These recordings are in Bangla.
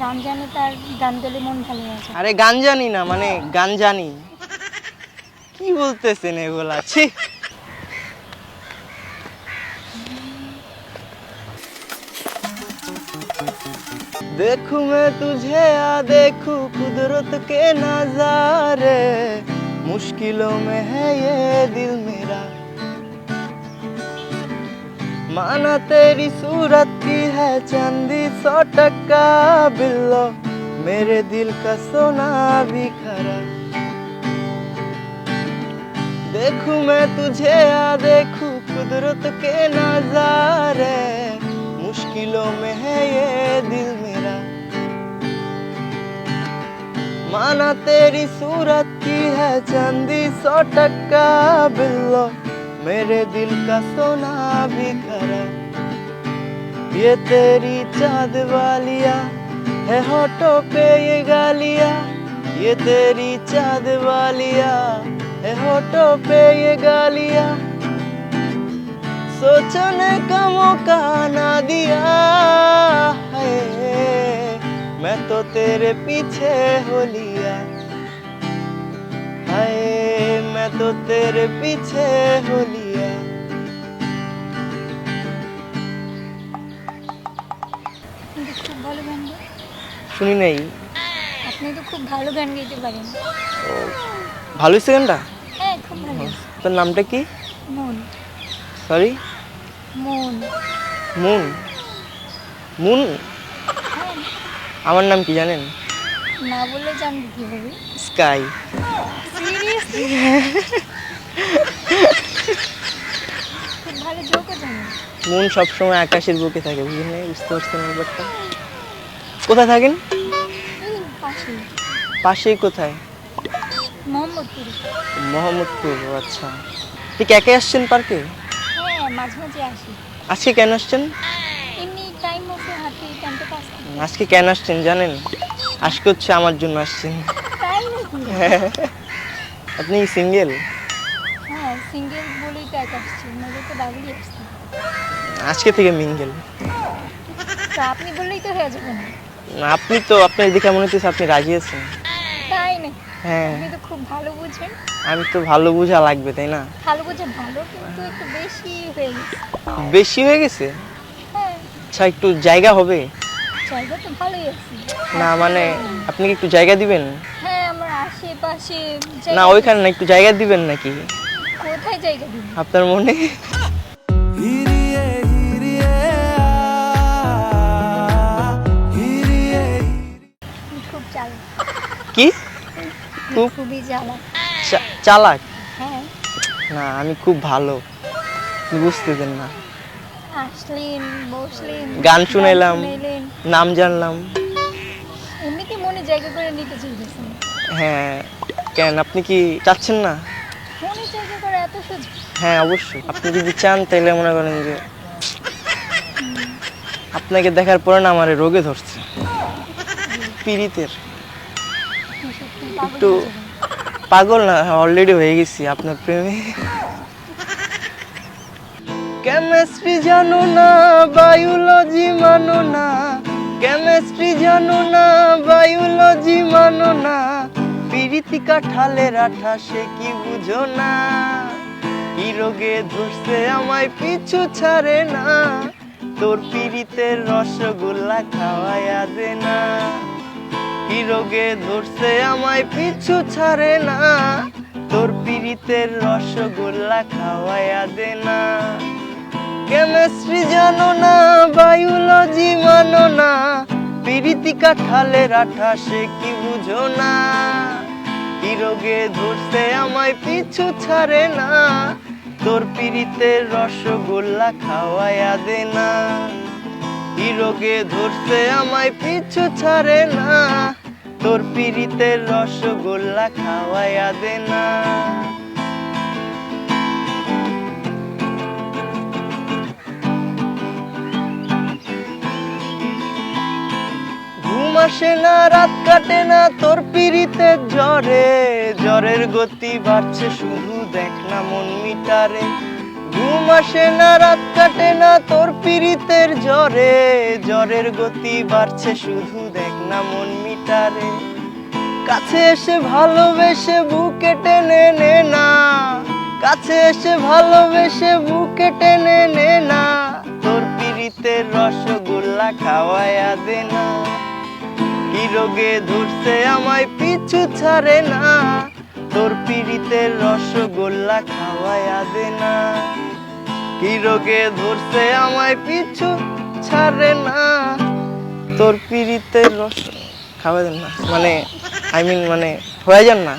গান জানে তার গান গেলে মন ভালো হয়ে যায়। আরে গান জানি না, মানে গান জানি। কি বলতেছেন এগুলা? ছি। देखूं मैं तुझे या देखूं कुदरत के नजारे, मुश्किलों में है ये दिल मेरा। माना तेरी सूरत की है चांदी 100 टका बिल्लो, मेरे दिल का सोना भी खरा। देखूं मैं तुझे या देखूं कुदरत के नजारे, मुश्किलों में है ये दिल मेरा। माना तेरी सूरत की है चांदी 100 टका बिल्लो, मेरे दिल का सोना भी खरा। ये तेरी चाँद वालिया है होठों पे ये गालिया, ये तेरी चाँद वालिया है होठों पे ये गालिया, सोचने का मौका ना दिया है, मैं तो तेरे पीछे हो लिया। हाय मैं तो तेरे पीछे हो लिया। আপনি তো খুব ভালো গান গান। শুনি নাই। আপনি তো খুব ভালো গান গাইতে পারেন। ভালো হয়েছে গানটা? হ্যাঁ, খুব ভালো। তোর নামটা কি? মন। সরি? মন। মুন? মুন? হ্যাঁ, আমার নাম কি জানেন? না বললে জানবি কিভাবে? স্কাই। সিরিয়াসলি? খুব ভালো জোকও জানেন। মুন সবসময় আকাশের বুকে থাকে, বুঝলেন না? বুঝতে পারছেন ব্যাপারটা? কোথায় থাকেন? এই পাশেই। পাশেই কোথায়? মোহাম্মদপুরে। মোহাম্মদপুর। ও আচ্ছা। ঠিক একে আসছেন পার্কে? হ্যাঁ, মাঝে মাঝে আসি। আজকে কেন আসছেন? এমনি টাইম আছে হাতে, টাইমটা পাস করি। আজকে কেন আসছেন জানেন? আজকে হচ্ছে আমার জন্য আসছেন। তাই নাকি? আপনি সিঙ্গেল? হ্যাঁ, সিঙ্গেল বলেই তো এক আসছি, নইলে তো ডাবলই আসছি। আজকে থেকে মিঙ্গেল। তো আপনি বললেই তো হয়ে যাবে না। আপনি তো, আপনার দেখে মনে হচ্ছে আপনি রাজি আছেন। তাই নাকি? হ্যাঁ, আপনি তো খুব ভালো বুঝেন। আমি তো ভালো বোঝা লাগবে তাই না? ভালো বুঝে ভালো, কিন্তু একটু বেশি হয়ে গেছে। বেশি হয়ে গেছে? হ্যাঁ, আচ্ছা, একটু জায়গা হবে? জায়গা তো ভালোই আছে। না মানে আপনি কি একটু জায়গা দিবেন? হ্যাঁ, আমার আশেপাশে না জায়গা ওইখানে না, একটু জায়গা দিবেন নাকি কোথায় জায়গা দিন? আপনার মনে? খুব চালাক। কি? খুব খুবই চালাক। চালাক? হ্যাঁ, না আমি খুব ভালো, আপনি বুঝতেছেন না। আসলেন, বসলেন, গান শুনাইলাম, শুনাইলেন, নাম জানলাম। এমনিতে মনে জায়গা করে নিতে চাইতেছেন। হ্যাঁ, কেন আপনি কি চাচ্ছেন না? মনে জায়গা করে এত সোজা? হ্যাঁ অবশ্যই, আপনি যদি চান তাহলে মনে করেন যে আপনাকে দেখার পরে না আমার রোগে ধরছে পীড়িতের। সত্যি একটু পাগল হয়ে যাবেন। পাগল না, অলরেডি হয়ে গেছি আপনার প্রেমে। কেমিস্ট্রি জানো না, বায়োলজি মানো না, কেমিস্ট্রি জানো না, বায়োলজি মানো না, পীড়িতি কাঠালের আঠা সে কি বুঝো না, কি রোগে ধরছে আমায় পিছু ছাড়ে না, তোর পীড়িতের রসগোল্লা খাওয়ায়া দে না, কি রোগে ধরছে আমায় পিছু ছাড়ে না, তোর পীড়িতের রসগোল্লা খাওয়ায়া দে না। কেমিস্ট্রি জানো না, বায়োলজি মানো না, পীড়িতি কাঠালের আঠা সে কি বুঝো না, কি রোগে ধরছে আমায় পিছু ছাড়ে না, তোর পীড়িতের রসগোল্লা খাওয়ায়া দে না, কি রোগে ধরছে আমায় পিছু ছাড়ে না, তোর পীড়িতের রসগোল্লা খাওয়ায়া দে না। ঘুম আসে না, রাত কাটে না, তোর পীড়িতের জ্বরে, জ্বরের গতি বাড়ছে শুধু দেখ না মন মিটারে, ঘুম আসে না, রাত কাটে না তোর পীড়িতের জ্বরে, জ্বরের গতি বাড়ছে শুধু দেখ না মন মিটারে। কাছে এসে ভালোবেসে বুকে টেনে নে না, কাছে এসে ভালোবেসে বুকে টেনে নে না, তোর পীড়িতের রসগোল্লা খাওয়ায়া দে না। কি রোগে ধরছে আমায় পিছু ছাড়ে না, তোর পীড়িতের রসগোল্লা খাওয়ায়া দে না। কি রোগে ধরছে আমায় পিছু ছাড়ে না, তোর পীড়িতের রস খাওয়া দেন না, মানে আই মিন মানে হয়ে যান না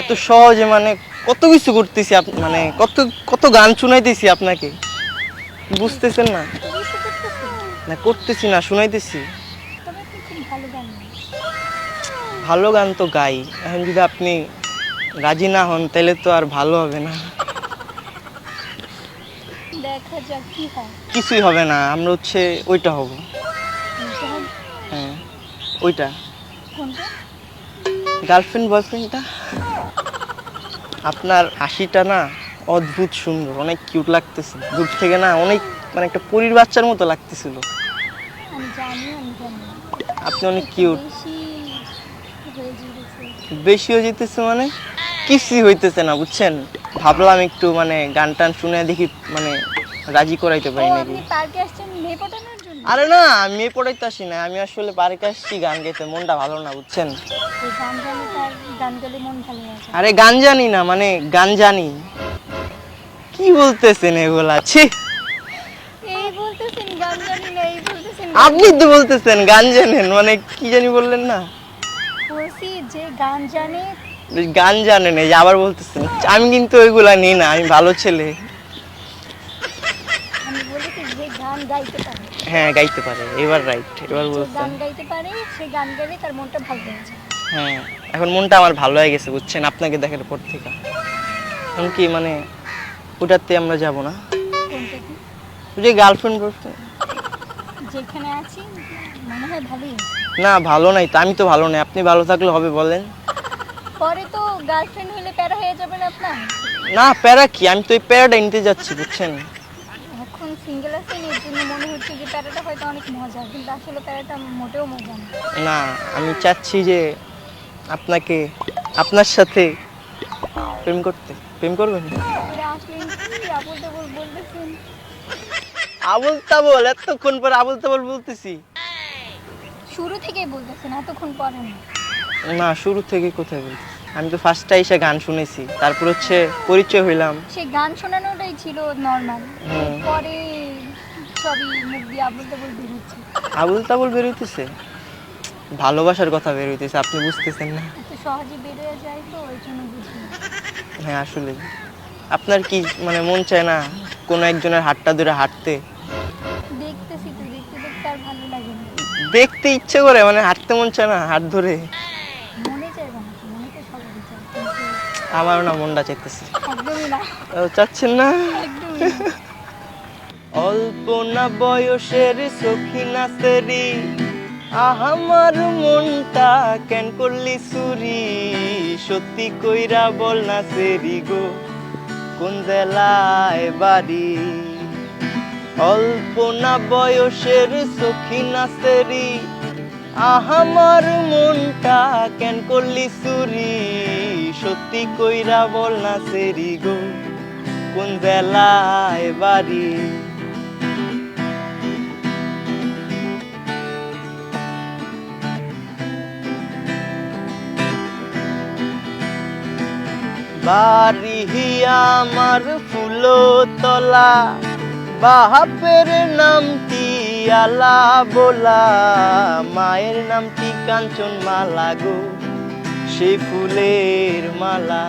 এত সহজে, মানে কত কিছু করতেছি মানে কত কত গান শুনাইতেছি আপনাকে, বুঝতেছেন না? না করতেছি না, শুনাইতেছি। ভালো গান তো গাই, এখন যদি আপনি রাজি না হন তাহলে তো আর ভালো হবে না। দেখা যাক কি হয়। কিছুই হবে না, আমরা হচ্ছে ওইটা হব। হ্যাঁ ওইটা, কোনটা? গার্লফ্রেন্ড বয়ফ্রেন্ডটা। আপনার হাসিটা না অদ্ভুত সুন্দর, অনেক কিউট লাগতেছে দূর থেকে না, অনেক মানে একটা পরীর বাচ্চার মতো লাগতেছিল। আমি জানি, আমি জানি আপনি অনেক কিউট। বেশি বেশি হয়ে যেতেছে। হয়ে যেতেছে মানে কিছুই হইতেছে না বুঝছেন, ভাবলাম একটু মানে গান টান শুনে দেখি মানে রাজি করাইতে পারি ও, নাকি। আপনি পার্কে আসছেন মেয়ে পটানোর জন্য? আরে না, আমি মেয়ে পড়াইতে আসি না, আমি আসলে পার্কে আসছি গান গাইতে, মনটা ভালো না বুঝছেন। এই গান জানি, তার গান গেলে মন ভালো হয়ে যায়। আরে গান জানি না, মানে গান জানি। কি বলতেছেন এগুলা, ছি। এই বলতেছেন গান জানি না, এই বলতেছেন আপনি তো বলতেছেন গান জানেন, মানে কি জানি বললেন না, বলছি যে গান জানে। গান জানেন, এই যে আবার বলতেছেন। আমি কিন্তু ওইগুলা নিই না, আমি ভালো ছেলে। আমি বলেছি যে গান গাইতে পারে। হ্যাঁ গাইতে পারে, এবার রাইট, এবার যে বলছেন। গান গাইতে পারে সে গান গাইলে তার মনটা ভালো হয়ে যায়। হ্যাঁ এখন মনটা আমার ভালো হয়ে গেছে বুঝছেন, আপনাকে দেখার পর থেকে। এখন কি মানে ওটাতে আমরা যাব না, কোনটা কি? ওই যে গার্লফ্রেন্ড বয়ফ্রেন্ড। যেখানে আছি মনে হয় ভালোই আছে। না ভালো নাই তো, আমি তো ভালো নাই, আপনি ভালো থাকলে হবে বলেন। পরে তো গার্লফ্রেন্ড হলে প্যারা হয়ে যাবে না আপনার? না প্যারা কি, আমি তো এই প্যারাটা নিতে যাচ্ছি বুঝছেন। এখন সিঙ্গেল আছেন, এর জন্য মনে হচ্ছে যে প্যারাটা হয়তো অনেক মজা, কিন্তু আসলে প্যারাটা মোটেও মজা না। না আমি চাচ্ছি যে আপনাকে, আপনার সাথে প্রেম করতে। প্রেম করবেন? আপনি আসলেন কি আবল তাবল বলতেছেন? আবল তাবল, এতক্ষণ পর আবল তাবল বলতেছি? শুরু থেকেই বলতেছেন, এতক্ষণ পরে না। না শুরু থেকে কোথায় বলতেছি, আমি তো ফার্স্টে এসে গান শুনেছি, তারপর হচ্ছে পরিচয় হইলাম। সে গান শোনানোটাই ছিল নর্মাল, হুম। পরে সবই মুখ দিয়ে আবল তাবল বের হচ্ছে। আবল তাবল বের হইতেছে, ভালোবাসার কথা বের হইতেছে, আপনি বুঝতেছেন না। এত সহজে বের হয়ে যায় তো ওই জন্য বুঝি না। হ্যাঁ আসলে আপনার কি মানে মন চায় না কোনো একজনের হাতটা ধরে হাঁটতে? দেখতেছি তো, দেখতে দেখতে আর ভালো লাগে না। দেখতে ইচ্ছে করে, মানে হাঁটতে মন চায় না হাত ধরে? মনে চাইবে না, মনে তো সবারই চায়, কিন্তু আমারও না মনটা চাইতেছে। একদমই না, ও, চাচ্ছেন না? একদমই না। অল্প না বয়সের সখী নাচেরি, আমার মনটা কেন করলি চুরি, সত্যি কইরা বল না সেরি গো, কোন জেলায় বাড়ি? অল্প না বয়সের সখী নাচেরি, আমার মনটা কেন করলি চুরি, সত্যি কইরা বল না সেরি গো, কোন জেলায় বাড়ি? বাড়ি আমার ফুলতলা, বাপের নামটি আলা বোলা, মায়ের নামটি কাঞ্চন মালা গো, সেই ফুলের মালা।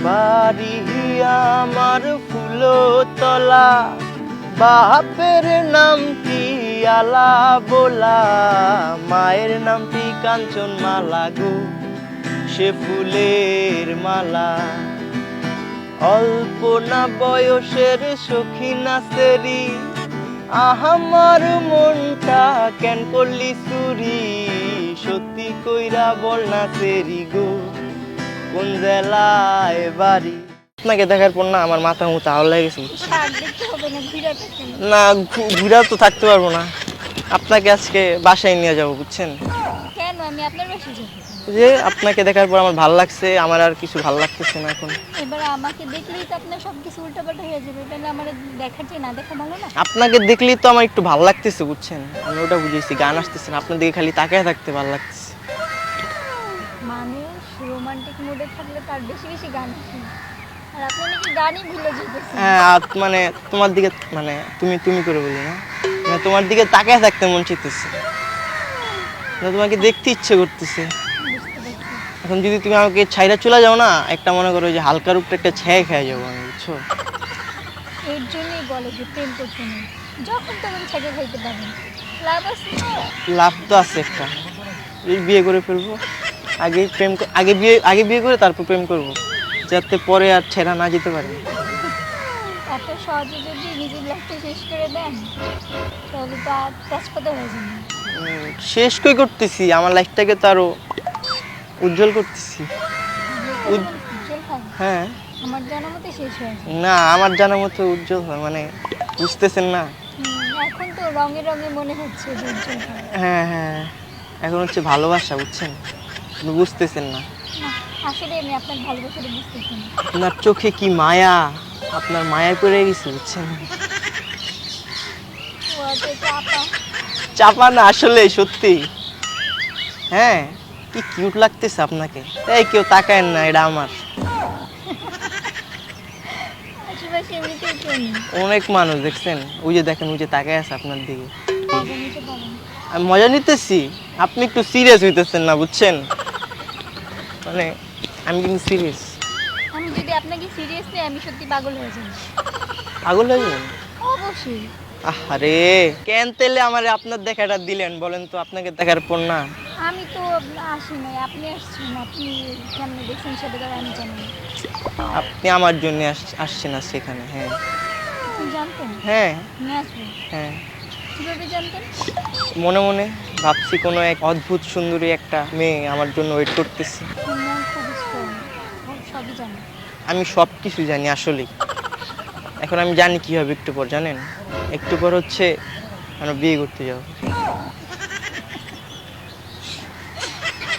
বাড়ি আমার ফুলতলা, বাপের নামটি আলা বোলা, মায়ের নামটি কাঞ্চন মালা গো, সে ফুলের মালা। অল্প না বয়সের সখী নাচেরি, আমার মনটা কেন করলি চুরি, সত্যি কইরা বল না সেরি গো, কোন জেলায় বাড়ি। আপনাকে দেখার পর না আমার মাথা মুথা আওলা গেছে। আর দেখতে হবে না, ঘুরে থাকেন। না ঘুরা তো থাকতে পারবো না, আপনাকে আজকে বাসায় নিয়ে যাবো বুঝছেন। কেন আমি আপনার বাসায় যাবো? যে আপনাকে দেখার পর আমার ভালো লাগছে, আমার আর কিছু ভালো লাগতেছে না এখন। এবার আমাকে দেখলেই তো আপনার সব কিছু উল্টাপাল্টা হয়ে যাবে, তাহলে আমার দেখা চেয়ে না দেখা ভালো না। আপনাকে দেখলেই তো আমার একটু ভালো লাগতেছে বুঝছেন, আমি ওটা বুঝেছি। গান আসতেছে না, আপনার দিকে খালি তাকায় থাকতে ভালো লাগতেছে। মানুষ রোমান্টিক মুডে থাকলে তার বেশি বেশি গান শুনে, আর আপনি নাকি গানই ভুলে যেতেছেন। হ্যাঁ আর মানে তোমার দিকে মানে তুমি তুমি করে বলি না, মানে তোমার দিকে তাকায় থাকতে মন চাইতেছে, তোমাকে দেখতে ইচ্ছে করতেছে। বুঝতে পারছি। এখন যদি তুমি আমাকে ছাইরা চলে যাও না, একটা মনে করো যে হালকার উপরে একটা ছেয়ে খেয়ে যাবো আমি, বুঝছো। এর জন্যই বলে যে প্রেম করতে নেই, যখন তখন ছেঁকে খাইতে পারেন, লাভ আছে। লাভ তো আছে একটা, এই বিয়ে করে ফেলবো, আগে বিয়ে করে তারপর প্রেম করব, যাতে পরে আর ছেড়া না যেতে পারে। এত সহজে যদি নিজের লাইফটা শেষ করে দেন তাহলে তো আর তেজপাতা হয়ে যাবে। শেষ কই করতেছি, আমার লাইফটাকে তো আরো উজ্জ্বল করতেছি। উজ্জ্বল হয়, হ্যাঁ আমার জানা মতে শেষ হয়ে যায়। না, আমার জানা মতো উজ্জ্বল হয় মানে বুঝতেছেন না। এখন তো রঙে রঙে মনে হচ্ছে যে উজ্জ্বল হয়। হ্যাঁ হ্যাঁ, এখন হচ্ছে ভালোবাসা বুঝছেন, কিন্তু বুঝতেছেন না। না, আসলে আমি আপনার ভালোবাসাটা বুঝতেছি না। আপনার চোখে কি মায়া, আপনার মায়ায় পড়ে গেছি বুঝছেন। ও আচ্ছা, চাপা। চাপা না, আসলে সত্যি। হ্যাঁ, কি কিউট লাগতেছে আপনাকে। এই কেউ তাকায়েন না, এটা আমার। আশেপাশে এমনিতেই কেউ নেই। অনেক মানুষ দেখছেন, ওই যে দেখেন, ওই যে তাকায় আছে আপনার দিকে। মজা নিতে পারেন। আমি মজা নিতেছি, আপনি একটু সিরিয়াস হইতেছেন না বুঝছেন, মানে আমি কিন্তু সিরিয়াস। আমি যদি আপনাকে সিরিয়াস নিই আমি সত্যি পাগল হয়ে যাব। পাগল হয়ে যাবেন? অবশ্যই। আরে কেন তেলে আমারে আপনার দেখাটা দিলেন বলেন তো, আপনাকে দেখার পর না। আমি তো আসি নাই, আপনি আসছেন, আপনি কেমনে দেখছেন সেটা তো আর আমি জানি না। আপনি আমার জন্য আসছেন আর সেখানে। হ্যাঁ আপনি জানতেন হ্যাঁ নিয়ে আসবেন? হ্যাঁ, কীভাবে জানতেন? মনে মনে ভাবছি কোনো এক অদ্ভুত সুন্দরী একটা মেয়ে আমার জন্য ওয়েট করতেছে। আপনার মন খুব স্ট্রং, সবই জানি। আমি সব কিছু জানি আসলেই। এখন আমি জানি কি হবে একটু পর, জানেন? একটু পর হচ্ছে আমরা বিয়ে করতে যাব।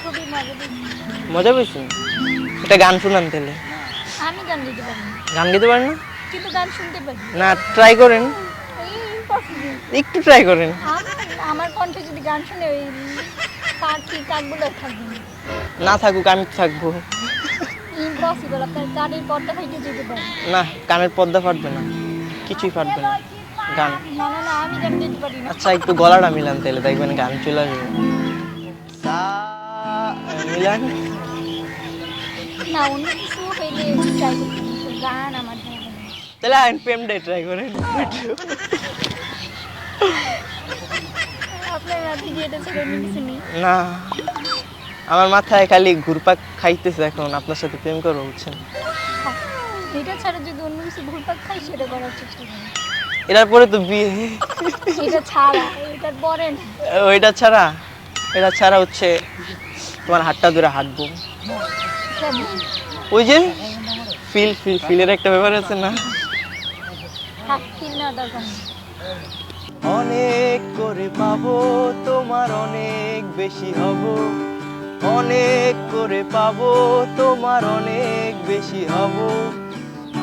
খুবই মজা পেয়েছি। মজা পেয়েছেন? একটা গান শুনান তাহলে। আমি গান গাইতে পারি না, গান গাইতে পারেন না? কিন্তু গান শুনতে পারি। না ট্রাই করেন, এই impossible। একটু ট্রাই করেন। আমার কণ্ঠে যদি গান শুনে ওই পাখি কাকগুলো থাকবে না। না থাকুক, আমি থাকবো। ইম্পসিবল, আপনার গানের পর্দা ফাইটে যেতে পারে। না, কানের পর্দা ফাটবে না, কিছুই ফাটবে না। গান না না না, আমি গান গাইতে পারি না। আচ্ছা একটু গলাটা মিলান তাহলে, দেখবেন গান চলে আসবে। মিলান। না, অন্য কিছু হইলে ট্রাই করতে কিন্তু গান আমার দ্বারা হবে না। তাহলে আইন প্রেম ডে ট্রাই করেন। আপনার রাতে কি এটা ছেড়ে অন্য কিছু নেই? না, আমার মাথায় খালি ঘুরপাক খাইতেছে এখন আপনার সাথে প্রেম করবো বুঝছেন। এটা ছাড়া যদি অন্য কিছু ঘুরপাক খাই সেটা করার চেষ্টা করি। এটার পরে তো বিয়ে। এটা ছাড়া, এটার পরে না। এটা ছাড়া হচ্ছে তোমার হাতটা ধরে হাঁটবো। কেমন? ওই যে ফিলের একটা ব্যাপার আছে না। থাক, ফিল নেওয়া দরকার নেই। অনেক করে পাবো তোমার অনেক বেশি হব, অনেক করে পাবো তোমার অনেক বেশি হব,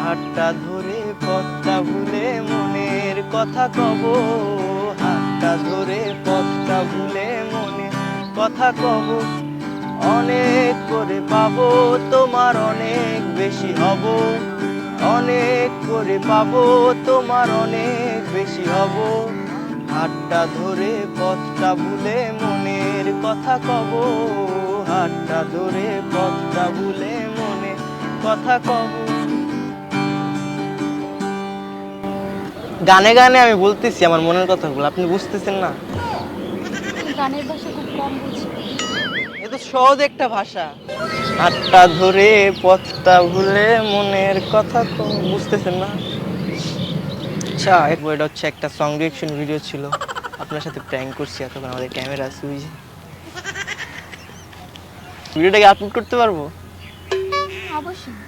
হাতটা ধরে পথটা ভুলে মনের কথা কব, হাতটা ধরে পথটা ভুলে মনের কথা কব, অনেক করে পাবো তোমার অনেক বেশি হব, অনেক করে পাবো তোমার অনেক বেশি হব, হাতটা ধরে পথটা ভুলে মনের কথা কব, হাতটা ধরে পথটা ভুলে মনের কথা কব। গানে গানে আমি বলতেছি আমার মনের কথাগুলো, আপনি বুঝতেছেন না? গানের ভাষা খুব কম বুঝি। এ তো সহজ একটা ভাষা। হাতটা ধরে পথটা ভুলে মনের কথা কব, বুঝতেছেন না? আচ্ছা, এটা হচ্ছে একটা সং ডিরেকশন ভিডিও ছিল, আপনার সাথে প্র্যাঙ্ক করছি, এতক্ষণ আমাদের ক্যামেরা আছে। ভিডিওটাকে আপলোড করতে পারবো? অবশ্যই।